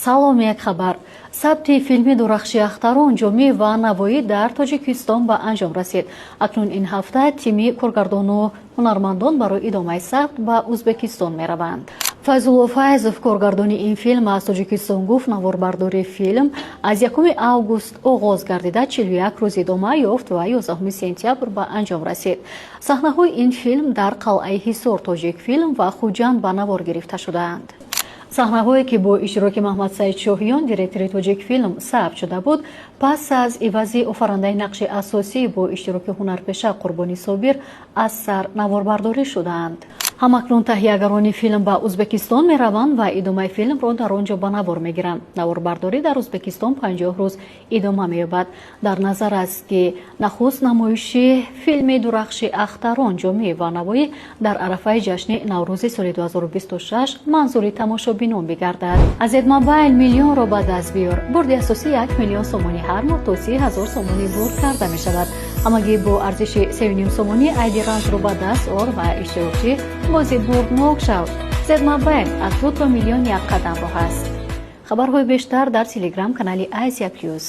салом. Як хабар. сабти филми дурахши ахтарон ҷомӣ ва навоӣ дар тоҷикистон ба анҷом расид. акнун ин ҳафта тими коргардону ҳунармандон барои идомаи сабт ба ӯзбекистон мераванд. Файзулло Файзов, коргардони ин филм, аз Тоҷикистон гуфт наворбардории филм аз 1 август оғоз гардида 41 рӯз идома ёфт ва 11 сентябр ба анҷом расид. Саҳнаҳои ин филм дар қалъаи Ҳисор Тоҷикфилм ва Хуҷанд ба навор гирифта шудаанд. саҳнаҳое ки бо иштироки Маҳмад Саид Шоҳиён, директори Тоҷикфилм, сабт шуда буд, пас аз ивази офарандаи нақши асосӣ бо иштироки ҳунарпеша Қурбони Собир аз сар наворбардорӣ шудаанд. ҳамакнун таҳиягарони филм ба Ӯзбекистон мераванд ва идомаи филмро дар он ҷо ба навор мегиранд. Наворбардорӣ дар Ӯзбекистон 50 рӯз идома меёбад. Дар назар аст ки нахуст намоиши филми дурахши ахтарон ҷомӣ ва навоӣ дар арафаи ҷашни Наврӯзи соли 2026 манзури тамошобинон бигардад. Азедмобайл миллионро ба даст биёр. бурди асосӣ 1 миллион сомонӣ ҳар моҳ то 30 000 сомонӣ бурд карда мешавад. ҳамагӣ бо арзиши 3,5 сомонӣ айди рамзро ба даст ор ва иштирокчӣ бозӣ бурднок шав. Зедмобайл аз 2 миллион 1 қадам роҳ аст. хабарҳои бештар дар телеграм канали Азия Плюс.